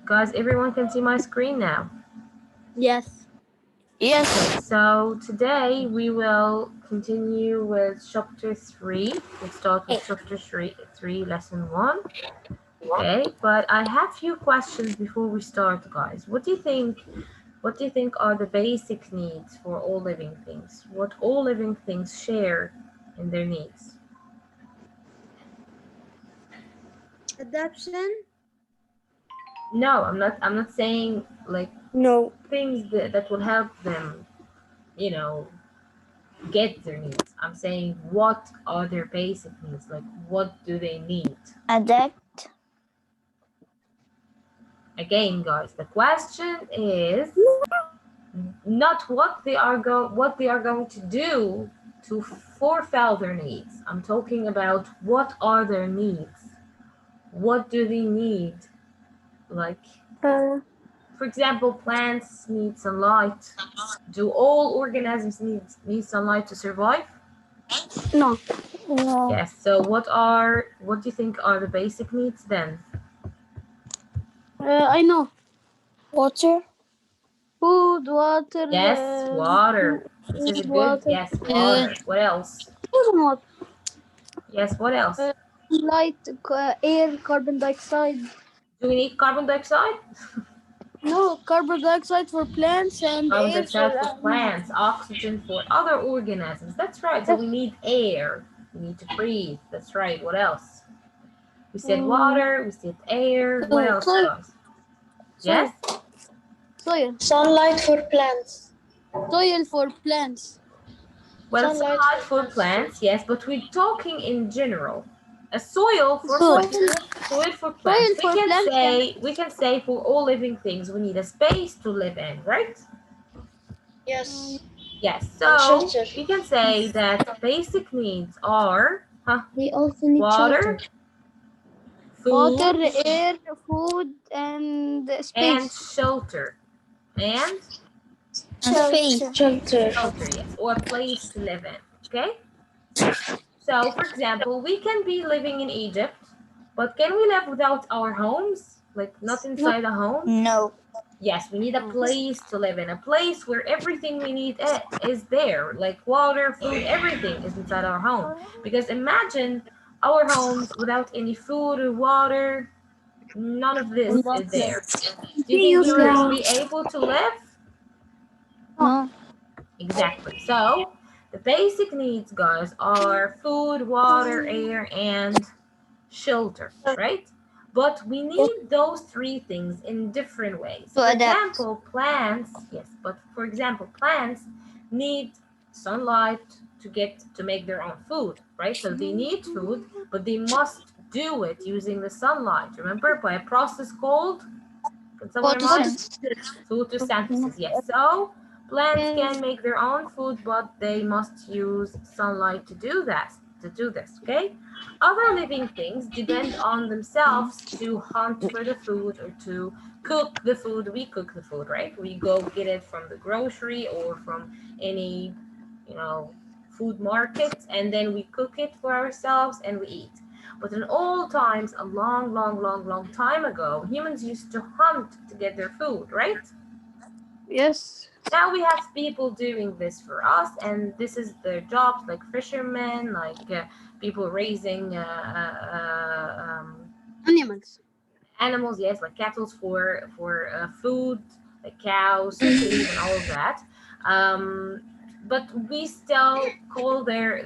Guys, everyone can see my screen now. Yes. Okay, so today we will continue with chapter 3. Let's start with chapter 3, lesson 1. Okay, but I have few questions before we start, guys. What do you think are the basic needs for all living things? What all living things share in their needs? Adoption? No, I'm not saying like No. things that will help them, get their needs. I'm saying what are their basic needs? Like what do they need? Adapt. Again, guys, the question is not what they are going to do to fulfill their needs. I'm talking about what are their needs? What do they need? Like, for example, plants need sunlight. Do all organisms need sunlight to survive? No. No. Yes. So what do you think are the basic needs then? I know. Water. Food, water. Yes, water. This is a good, water. yes, water. What else? Food and water. Yes, what else? Light, air, carbon dioxide. Do we need carbon dioxide? No, carbon dioxide for plants and Carbon air dioxide for for plants, oxygen for other organisms. That's right. So we need air. We need to breathe. That's right. What else? We said water. We said air. What else, guys? Yes? Soil. Sunlight for plants. Soil for plants. Well, sunlight for plants, yes, but we're talking in general. A soil for Food. soil for plants. Soil for plants. We can say for all living things we need a space to live in, right? Yes. Yes. So we can say that basic needs are We also need water, shelter. food, Water, air, food, and space. and shelter. And Space. Shelter. shelter, yes, or a place to live in. Okay? So, for example, we can be living in Egypt, but can we live without our homes? Like not inside a home? No. Yes, we need a place to live in, a place where everything we need is there, like water, food, everything is inside our home. Because imagine our homes without any food or water, none of this is there. Do you think we would be able to live? No. Exactly. So the basic needs, guys, are food, water, air, and shelter, right? But we need those three things in different ways. For example, plants, yes, but for example, plants need sunlight to make their own food, right? So they need food, but they must do it using the sunlight. Remember, by a process called, can someone remind? Photosynthesis, yes. So plants can make their own food, but they must use sunlight to do that. Okay? Other living things depend on themselves to hunt for the food or to cook the food. We cook the food, right? We go get it from the grocery or from any, food market, and then we cook it for ourselves and we eat. But in old times, a long, long, long, long time ago, humans used to hunt to get their food, right? Yes. Now we have people doing this for us, and this is their jobs, like fishermen, like people raising animals, yes, like cattle for food, like cows, sheep, and all of that. But we still call their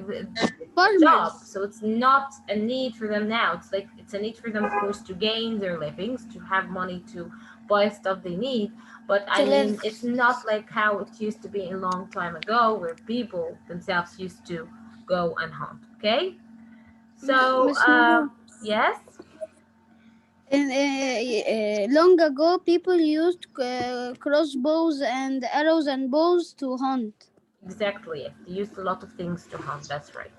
job, so it's not a need for them now. It's a need for them, of course, to gain their livings, to have money to buy stuff they need. But I mean, it's not like how it used to be a long time ago, where people themselves used to go and hunt. Okay, so yes. Long ago, people used crossbows and arrows and bows to hunt. Exactly. They used a lot of things to hunt. That's right.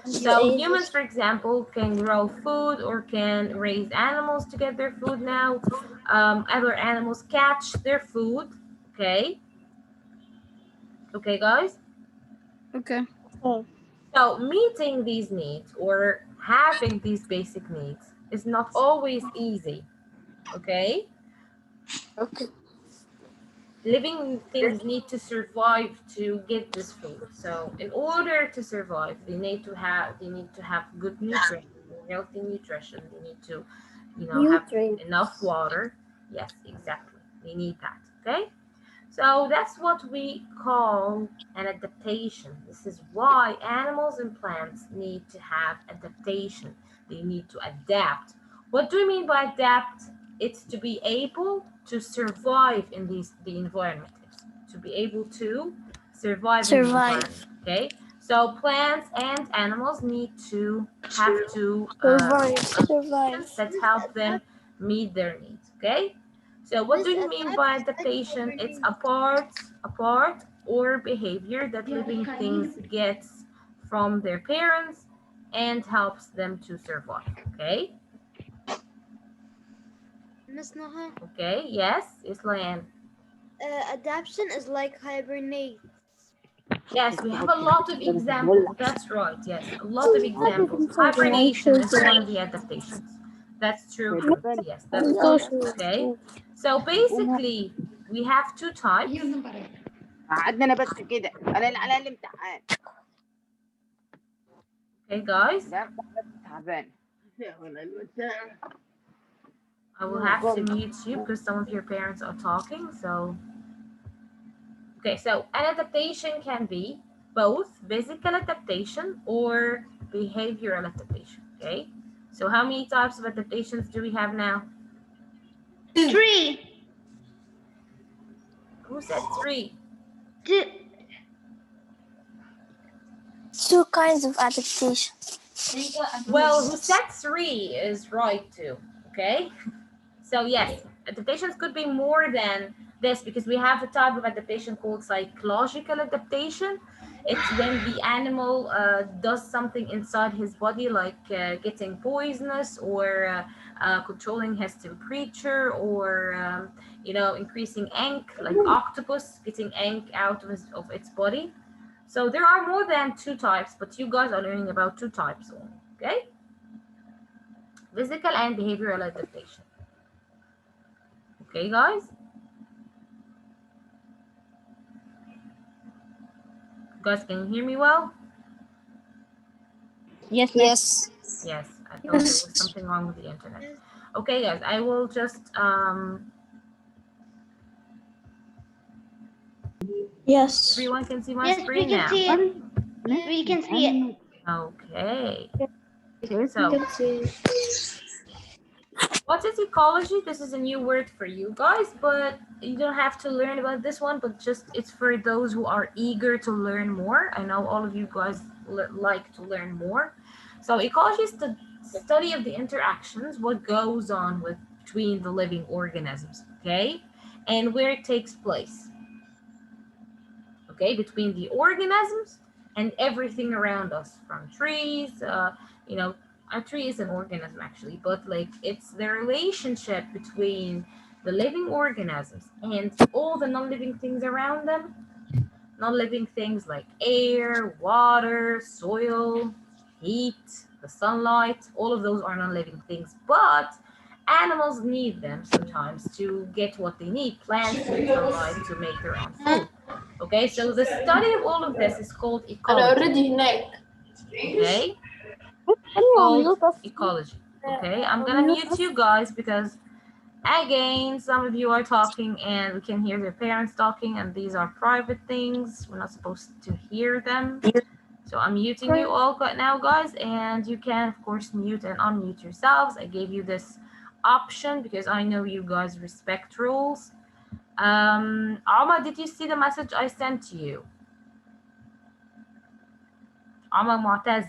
So humans, for example, can grow food or can raise animals to get their food now. Other animals catch their food. Okay. Okay, guys? Okay. So meeting these needs or having these basic needs is not always easy. Okay? Okay. Living things need to survive to get this food. So in order to survive, they need to have good nutrition, healthy nutrition. They need to, have Nutrients. enough water. Yes, exactly. They need that. Okay? So that's what we call an adaptation. This is why animals and plants need to have adaptation. They need to adapt. What do we mean by adapt? It's to be able to survive in the environment. It's to be able to survive in the environment. Survive. Okay. So plants and animals need to have to Survive. adaptations Survive. that help them meet their needs. Okay. So what This do you mean by adapt is like adaptation? It's hibernate. a part or behavior that living things gets from their parents and helps them to survive. Okay? Miss Naha, Okay, yes, Islan. adaptation is like hibernate. Yes, we have a lot of examples. That's right. Yes, a lot of examples. Yeah, Hibernation sure, is sure. one of the adaptations. That's true, truth. Yes, that's So correct. sure. Okay. So basically, we have two types. قعدنا بس كده انا اللي على الامتحان Okay, guys. ده تعبان I will have to mute you because some of your parents are talking. So, okay, so an adaptation can be both physical adaptation or behavioral adaptation. Okay, so how many types of adaptations do we have now? 3. Who said 3? 2 kinds of adaptation. Well, who said 3 is right too. Okay, so yes, adaptations could be more than this because we have a type of adaptation called psychological adaptation. It's when the animal does something inside his body, like getting poisonous or controlling his temperature, or increasing ink, like octopus getting ink out of its body. So there are more than 2 types, but you guys are learning about 2 types only. Okay, physical and behavioral adaptation. Okay, guys. Guys, can you hear me well? Yes, Yes. Yes, I thought there was something wrong with the internet. Okay, guys, I will just Yes. everyone can see my yes, we screen can now. see it. We can see it. Okay. You So, can see. what is ecology? This is a new word for you guys, but you don't have to learn about this one, but just it's for those who are eager to learn more. I know all of you guys like to learn more. So, ecology is the study of the interactions, what goes on between the living organisms, okay, and where it takes place, okay, between the organisms and everything around us, from trees, you know, a tree is an organism actually, but like it's the relationship between the living organisms and all the non-living things around them. Non-living things like air, water, soil, heat, the sunlight, all of those are non-living things, but animals need them sometimes to get what they need. Plants need sunlight to make their own food. Okay, so the study of all of this is called أنا ecology. already هناك. Okay, Anyone called mute us? ecology. Okay, I'm gonna mute you guys because again, some of you are talking and we can hear their parents talking, and these are private things. We're not supposed to hear them. So I'm muting you all now, guys, and you can, of course, mute and unmute yourselves. I gave you this option because I know you guys respect rules. Alma, did you see the message I sent to you? Alma Mu'taz.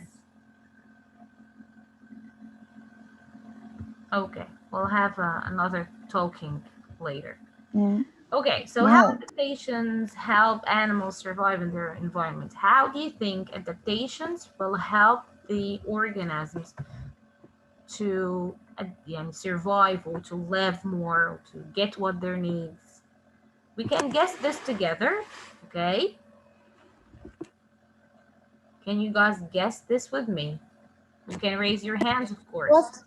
Okay, we'll have another talking later. Okay, so how adaptations help animals survive in their environment? How do you think adaptations will help the organisms to survive or to live more, or to get what their needs? We can guess this together, okay? Can you guys guess this with me? You can raise your hands, of course.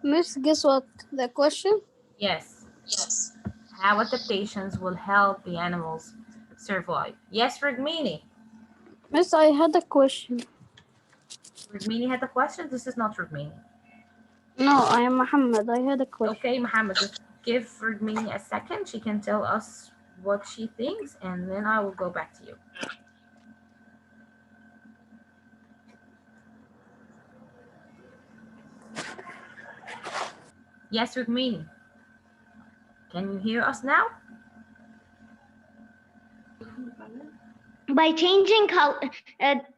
Miss, guess what? The question? Yes. How adaptations will help the animals survive. Yes, Rugmini. Miss, I had a question. Rugmini had a question. This is not Rugmini. No, I am Muhammad. I had a question. Okay, Muhammad, just give Rugmini a second. She can tell us what she thinks, and then I will go back to you. Yes, Rugmini. Can you hear us now? By changing color,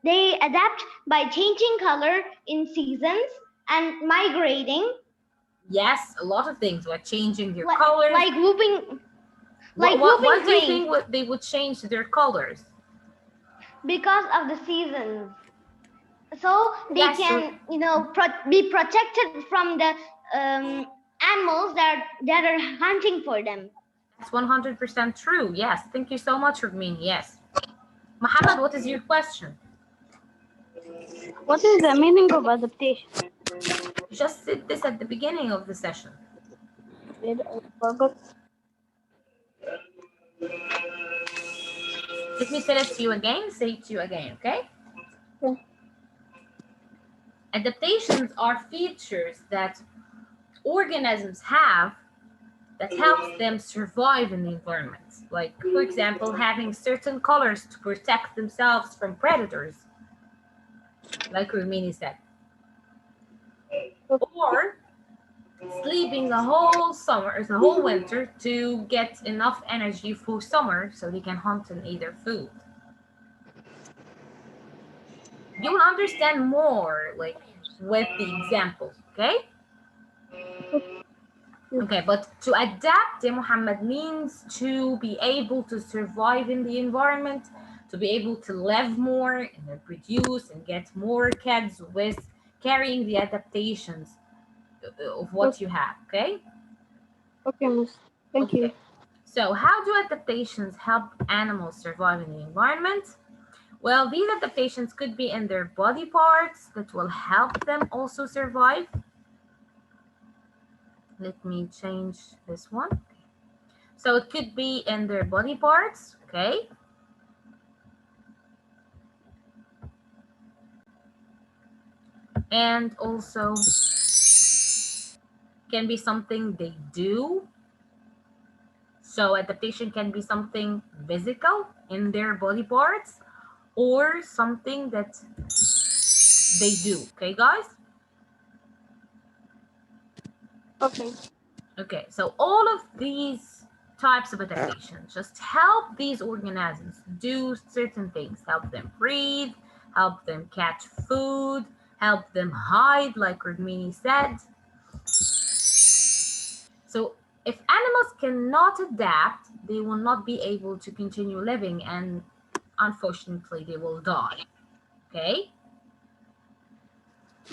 they adapt by changing color in seasons and migrating. Yes, a lot of things, like changing their colors. Like whooping Why do you cranes. think they would change their colors? Because of the seasons. So they can, be protected from the animals that are hunting for them. That's 100% true. Yes, thank you so much, Rugmini. Yes. Muhammad, what is your question? What is the meaning of adaptation? Just said this at the beginning of the session. I forgot. Let me tell it to you again, say it to you again, okay? Okay. Adaptations are features that organisms have that helps them survive in the environment. Like, for example, having certain colors to protect themselves from predators, like Rumini said. Or sleeping the whole summer, the whole winter, to get enough energy for summer so they can hunt and eat their food. You will understand more like with the examples, okay? Okay, but to adapt, Muhammad, means to be able to survive in the environment, to be able to live more and reproduce and get more kids with carrying the adaptations of what you have, okay? Okay, Miss. Thank you. So how do adaptations help animals survive in the environment? Well, these adaptations could be in their body parts that will help them also survive. Let me change this one. So it could be in their body parts, okay? And also can be something they do. So adaptation can be something physical in their body parts or something that they do, okay, guys? Okay. Okay, so all of these types of adaptation just help these organisms do certain things, help them breathe, help them catch food, help them hide, like Rudmini said. So if animals cannot adapt, they will not be able to continue living and unfortunately they will die, okay?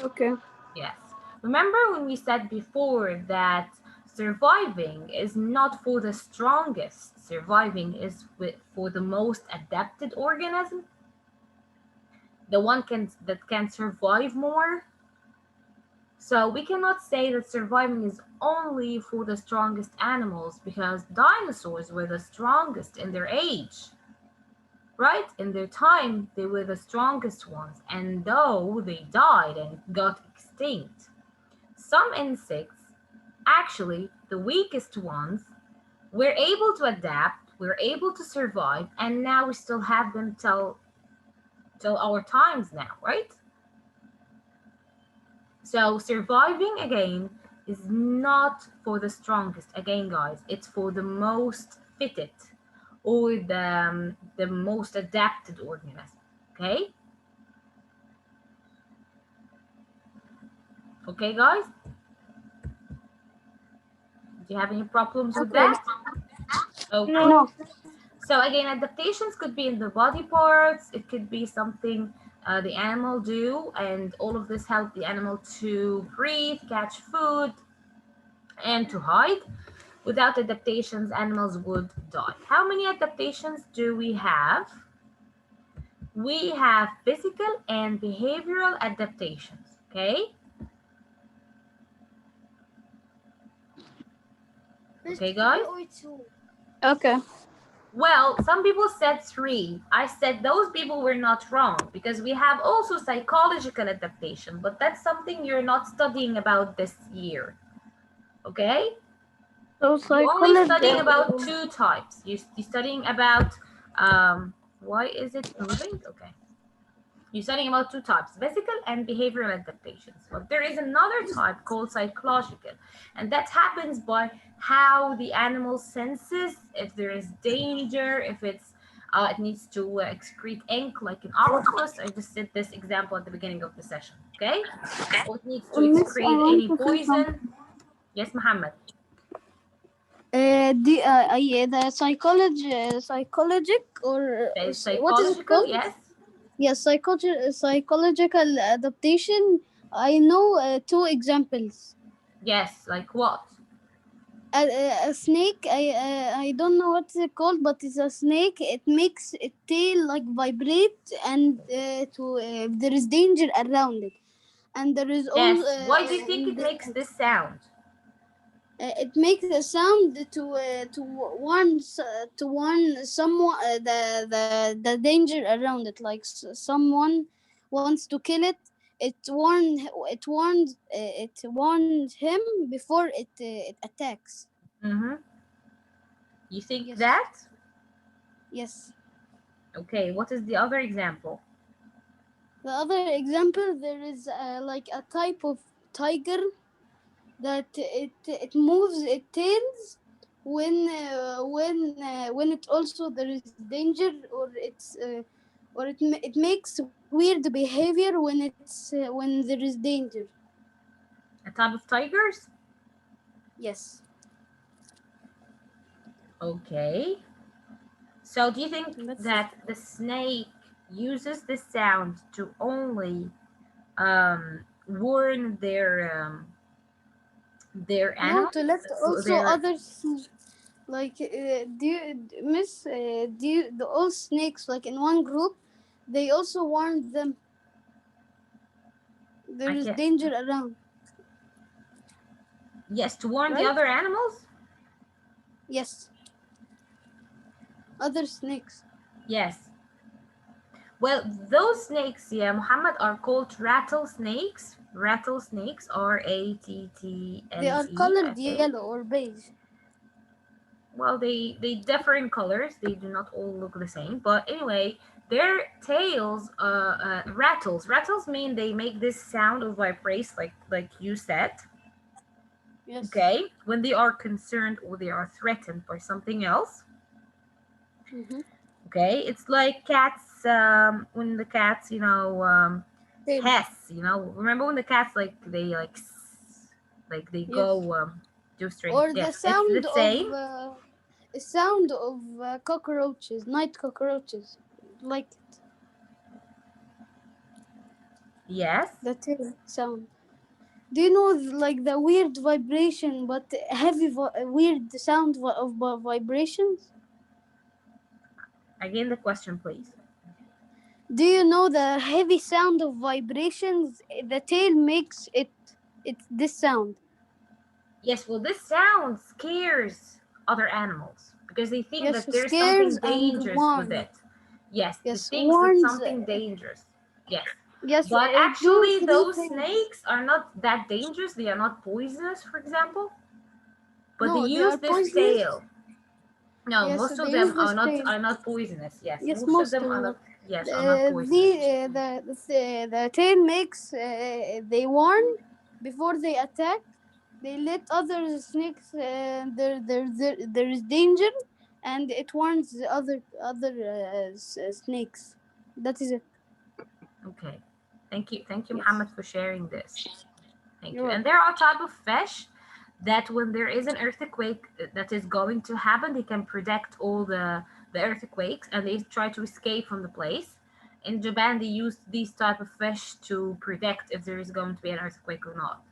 Okay. Yes. Remember when we said before that surviving is not for the strongest, surviving is for the most adapted organism, the one that can survive more. So we cannot say that surviving is only for the strongest animals because dinosaurs were the strongest in their age, right? In their time, they were the strongest ones, and though they died and got extinct, some insects, actually the weakest ones, were able to adapt, were able to survive, and now we still have them till our times now, right? So surviving again is not for the strongest. Again, guys, it's for the most fitted or the most adapted organism. Okay? Okay, guys? Do you have any problems with that? Okay. No. So again, adaptations could be in the body parts. It could be something the animal do, and all of this help the animal to breathe, catch food, and to hide. Without adaptations, animals would die. How many adaptations do we have? We have physical and behavioral adaptations, okay? Okay, guys? Okay. Well, some people said 3. I said those people were not wrong because we have also psychological adaptation, but that's something you're not studying about this year. Okay? So You're only studying psychology. about 2 types. You're studying about, why is it moving? Okay. You're studying about 2 types, physical and behavioral adaptations. But there is another type called psychological, and that happens by how the animal senses if there is danger, if it needs to excrete ink like an octopus. I just did this example at the beginning of the session, okay? Or it needs to Miss, I excrete want any to say something. poison. Yes, Muhammad. The psychologic or There is what is it psychological, called? yes. Yes, psychological adaptation. I know 2 examples. Yes, like what? A snake. I don't know what it's called, but it's a snake. It makes its tail like vibrate, and there is danger around it, and there is all. Yes. Why do you think it makes this sound? It makes a sound to warn someone the danger around it, like someone wants to kill it. It warns him before it attacks. Mm-hmm. You think Yes. that? Yes. Okay, what is the other example? The other example, there is like a type of tiger that it moves its tails when it also there is danger, or it makes weird behavior when there is danger. A type of tigers? Yes. Okay. So do you think That's it. that the snake uses this sound to only warn their No, animals? to let also Their others, like do you miss do you, the all snakes like in one group, they also warn them there I is can danger around, yes, to warn the right? other animals? Yes, other snakes. Yes. Well, those snakes, yeah, Muhammad, are called rattlesnakes. Rattlesnakes, They are Rattlee, I colored think. yellow or beige. Well, they differ in colors. They do not all look the same. But anyway, their tails rattles. Rattles mean they make this sound of vibrates, like you said. Yes. Okay, when they are concerned or they are threatened by something else. Mm-hmm. Okay, it's like cats. When the cats, Tail. hiss. Remember when the cats like they Yes. go do string. Or the Yes, it's the sound of same. cockroaches, night cockroaches, like Yes. the tail sound. Do you know like the weird vibration, but heavy weird sound of vibrations? Again, the question, please. Do you know the heavy sound of vibrations? The tail makes it's this sound. Yes, well, this sound scares other animals because they think Yes, that there's something scares and dangerous with warn. it. Yes, they Yes, think that warns. something dangerous. Yes. Yes, But do actually, three those things. snakes are not that dangerous. They are not poisonous, for example. But they No, they use are this poisonous. tail. No, Yes, most of they them use are this not tail. are not poisonous. Yes, Yes, most of most them of are them. not. Yes, are not poisonous. The tail makes they warn before they attack. They let other snakes there is danger, and it warns the other snakes. That is it. Okay. Thank you, Yes, Muhammad, for sharing this. Thank you're you. And welcome. there are type of fish that when there is an earthquake that is going to happen, they can predict all the earthquakes and they try to escape from the place. In Japan, they use these type of fish to predict if there is going to be an earthquake or not.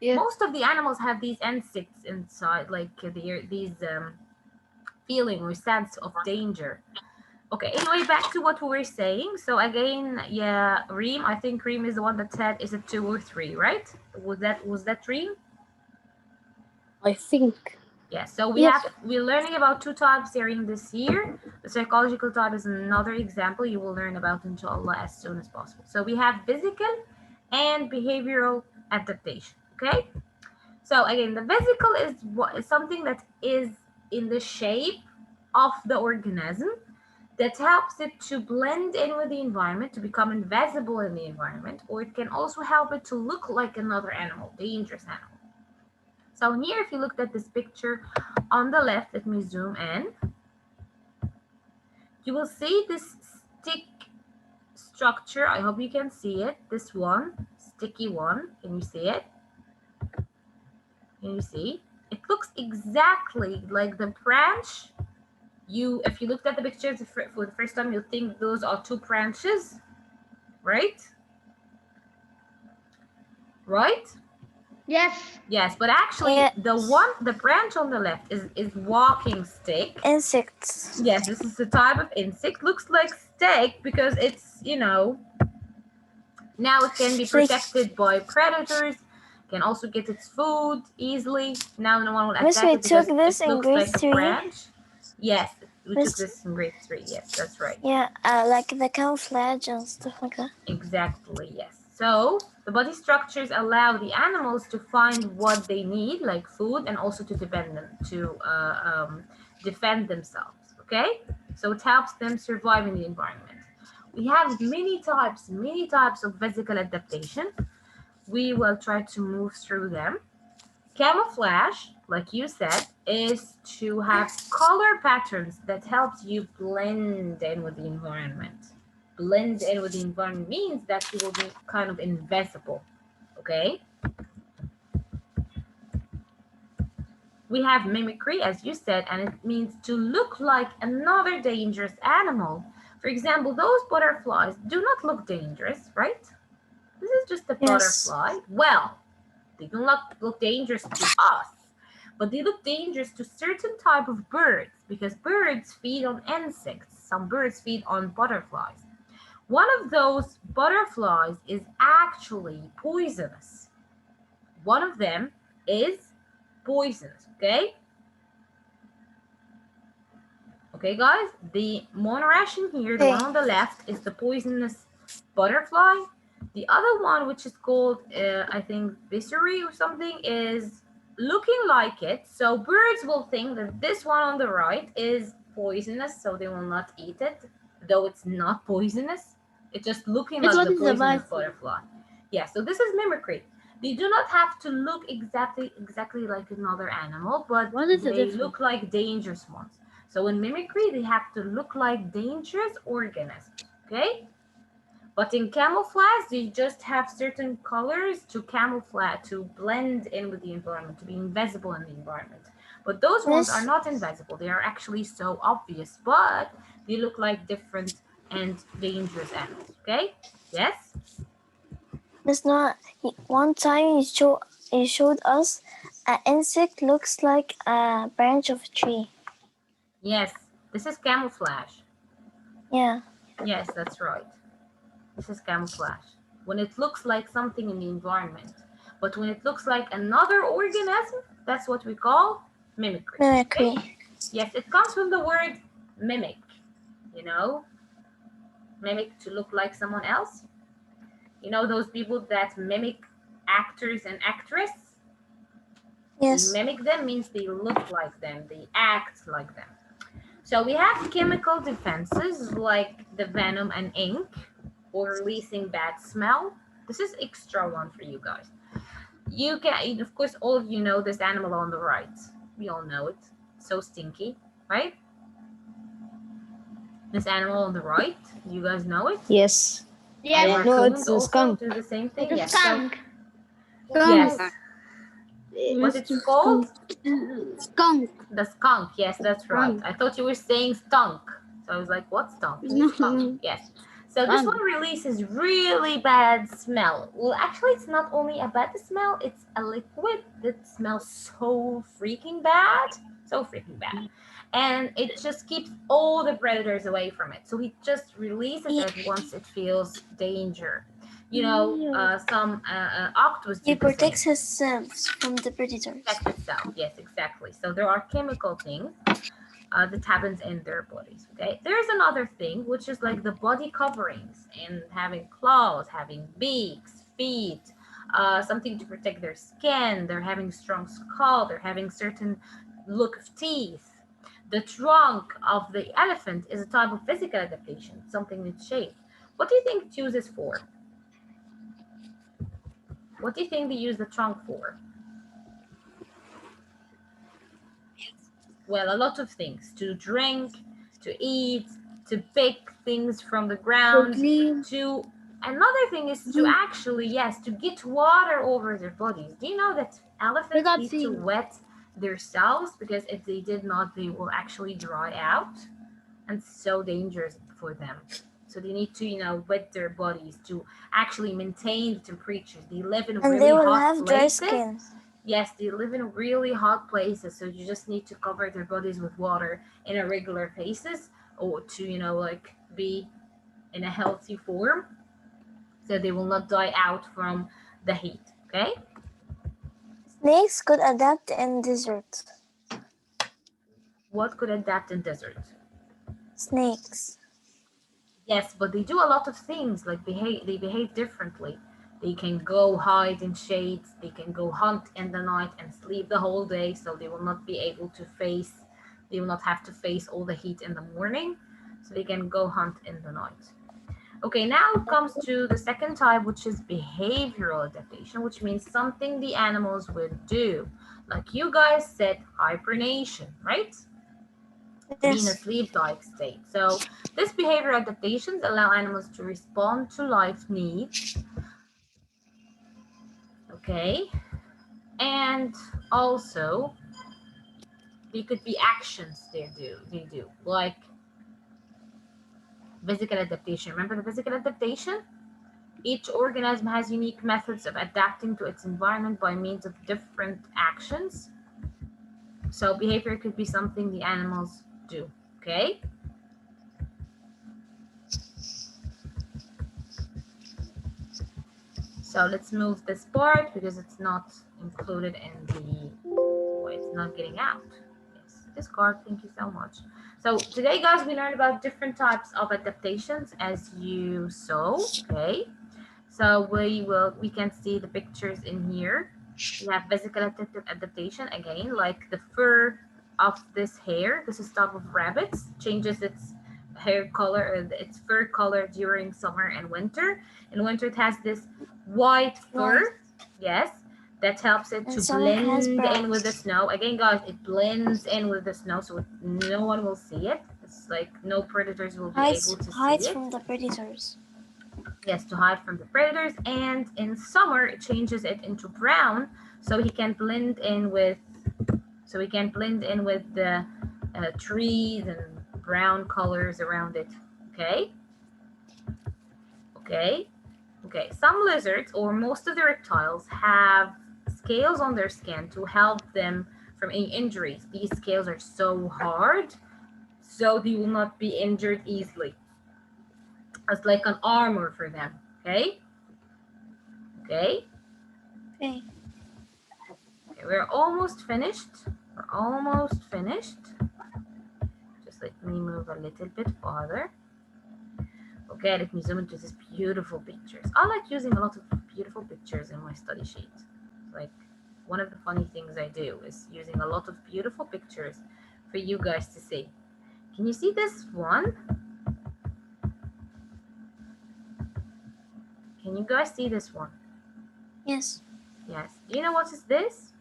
Yes. Most of the animals have these instincts inside, like these feeling or sense of danger. Okay, anyway, back to what we were saying. So again, yeah, Reem, I think Reem is the one that said is it 2 or 3, right? Was that Reem? I think. Yeah, so Yes. we're learning about two types during this year. The psychological type is another example you will learn about, inshallah, as soon as possible. So we have physical and behavioral adaptation. Okay. So again, the physical is something that is in the shape of the organism that helps it to blend in with the environment, to become invisible in the environment, or it can also help it to look like another animal, dangerous animal. So here, if you looked at this picture on the left, let me zoom in. You will see this stick structure. I hope you can see it. This one, sticky one. Can you see it? Can you see? It looks exactly like the branch. If you looked at the pictures for the first time, you'll think those are two branches, right? Right? Yes. Yes, but actually Yeah. the branch on the left is walking stick. Insects. Yes, this is a type of insect. Looks like steak because it's, now it can be Like, protected by predators, can also get its food easily. Now no one will Miss, attack we it because took it this in looks grade like a 3. branch. Yes, we took Miss, this in grade 3. Yes, that's right. yeah, like the camouflage and stuff like that. Exactly, yes. So the body structures allow the animals to find what they need, like food, and also to defend themselves. Okay, so it helps them survive in the environment. We have many types of physical adaptation. We will try to move through them. Camouflage, like you said, is to have color patterns that helps you blend in with the environment. Blend in with the environment means that you will be kind of invisible. Okay. We have mimicry, as you said, and it means to look like another dangerous animal. For example, those butterflies do not look dangerous, right? This is just a Yes. butterfly. Well, they do not look dangerous to us, but they look dangerous to certain type of birds because birds feed on insects. Some birds feed on butterflies. One of those butterflies is actually poisonous. One of them is poisonous, okay? Okay, guys, the monoration here, the one on the left, is the poisonous butterfly. The other one, which is called, I think, visceri or something, is looking like it. So birds will think that this one on the right is poisonous, so they will not eat it, though it's not poisonous. It's just looking But like what the is the poisonous bite? butterfly. Yeah, so this is mimicry. They do not have to look exactly like another animal, but What is the they difference? look like dangerous ones. So in mimicry, they have to look like dangerous organisms, okay? But in camouflage, they just have certain colors to camouflage, to blend in with the environment, to be invisible in the environment. But those ones are Miss, not invisible. They are actually so obvious, but they look like different and dangerous animals, okay? Yes? Miss, not one time you showed us an insect looks like a branch of a tree. Yes, this is camouflage. Yeah. Yes, that's right. This is camouflage. When it looks like something in the environment. But when it looks like another organism, that's what we call mimicry. Mimicry. Okay? Yes, it comes from the word mimic, mimic to look like someone else. Those people that mimic actors and actresses? They Yes. mimic them means they look like them, they act like them. So we have chemical defenses like the venom and ink, or releasing bad smell. This is extra one for you guys. You can, of course, all of you know this animal on the right. We all know it. So stinky, right? This animal on the right, you guys know it? Yes. Yes. The No, raccoons it's a also skunk. do the same thing. The Yes. skunk. Yes. Skunk. What it's called? Skunk. The skunk. Yes, that's right. Skunk. I thought you were saying stunk. So I was like, what stunk? No. Skunk. Yes. So this one releases really bad smell. Well, actually, it's not only a bad smell, it's a liquid that smells so freaking bad. So freaking bad. And it just keeps all the predators away from it. So it just releases it once it feels danger. some octopus He do the same. protects himself from the predators. Protect itself. Yes, exactly. So there are chemical things that happens in their bodies. Okay, there's another thing which is like the body coverings and having claws, having beaks, feet, something to protect their skin. They're having strong skull. They're having certain look of teeth. The trunk of the elephant is a type of physical adaptation, something its shape. What do you think it uses for? What do you think they use the trunk for? Well, a lot of things: to drink, to eat, to pick things from the ground, to another thing is to actually, yes, to get water over their bodies. Do you know that elephants need to wet themselves, because if they did not, they will actually dry out, and so dangerous for them. So they need to, wet their bodies to actually maintain the temperatures. They live in And they really will hot have dry places. skin. Yes, they live in really hot places, so you just need to cover their bodies with water in a regular basis, or to, like be in a healthy form, so they will not die out from the heat. Okay? Snakes could adapt in desert. What could adapt in desert? Snakes. Yes, but they do a lot of things. Like they behave differently. They can go hide in shades. They can go hunt in the night and sleep the whole day, so they will not be able to face. They will not have to face all the heat in the morning, so they can go hunt in the night. Okay, now it comes to the second type, which is behavioral adaptation, which means something the animals would do. Like you guys said, hibernation, right? Be in a Yes. sleep-like state. So these behavioral adaptations allow animals to respond to life needs. Okay, and also they could be actions they do like physical adaptation. Remember the physical adaptation? Each organism has unique methods of adapting to its environment by means of different actions. So behavior could be something the animals do. Okay. So let's move this part because it's not included in the, well, it's not getting out. Yes, discard, thank you so much. So today, guys, we learned about different types of adaptations as you saw, okay? So we can see the pictures in here. We have physical adaptation, again, like the fur of this hair. This is type of rabbits, changes its hair color, its fur color during summer and winter. In winter, it has this white fur, White. yes, that helps it And to summer has blend in brown. with the snow. Again, guys, it blends in with the snow, so no one will see it. It's like no predators will be able to see Hides it. from the predators. Yes, to hide from the predators. And in summer, it changes it into brown, so he can blend in with, the trees and brown colors around it. Okay. Okay. Okay, some lizards or most of the reptiles have scales on their skin to help them from any injuries. These scales are so hard, so they will not be injured easily. It's like an armor for them. Okay? Okay? Okay. Okay, we're almost finished. We're almost finished. Just let me move a little bit farther. Okay, let me zoom into these beautiful pictures. I like using a lot of beautiful pictures in my study sheet. Like, one of the funny things I do is using a lot of beautiful pictures for you guys to see. Can you see this one? Can you guys see this one? Yes. Yes. Do you know what is this?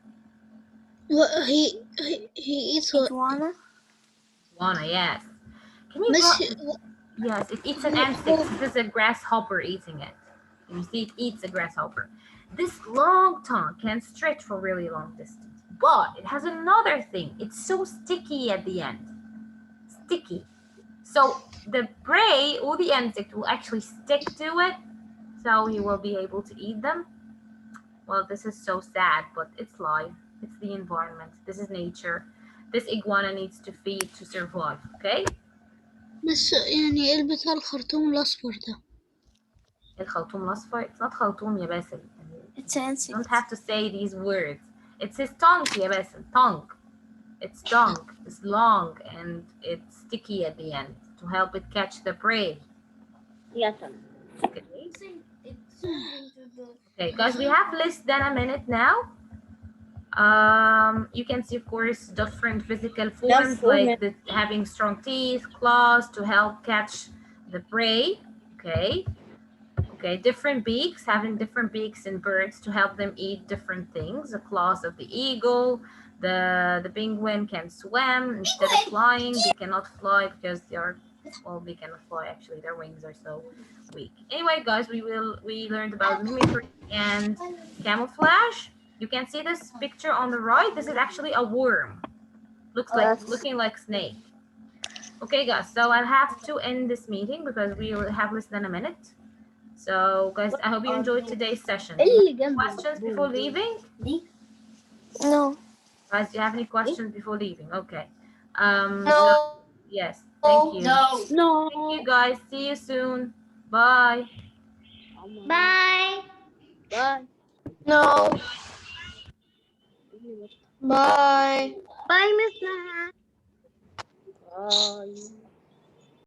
What he eats what? Iguana. Iguana, yes. Can you go? Yes, it eats an insect. This is a grasshopper eating it. You see, it eats a grasshopper. This long tongue can stretch for really long distance, but it has another thing. It's so sticky at the end. Sticky. So the prey or the insect will actually stick to it, so he will be able to eat them. Well, this is so sad, but it's life. It's the environment. This is nature. This iguana needs to feed to survive, okay? بس يعني ايه البتاع الخرطوم الأصفر ده؟ الخرطوم الأصفر. It's not خرطوم يا باسل. It's an You don't insect. have to say these words. It's his tongue يا باسل. Tongue. Its tongue is long and it's sticky at the end to help it catch the prey. Yes. Okay. Okay, guys, we have less than a minute now. You can see, of course, different physical forms like having strong teeth, claws to help catch the prey. Okay. Okay, different beaks, having different beaks in birds to help them eat different things. The claws of the eagle, the penguin can swim instead of flying. They cannot fly because they are, well, they cannot fly actually. Their wings are so weak. Anyway, guys, we learned about mimicry and camouflage. You can see this picture on the right. This is actually a worm. Looking like snake. Okay, guys, so I'll have to end this meeting because we will have less than a minute. So, guys, I hope you enjoyed today's session. Questions before leaving? No. Guys, do you have any questions before leaving? Okay. So, yes, thank you. No. Thank you, guys. See you soon. Bye. Bye. Bye. No. Bye. Bye, Miss Naha. Bye.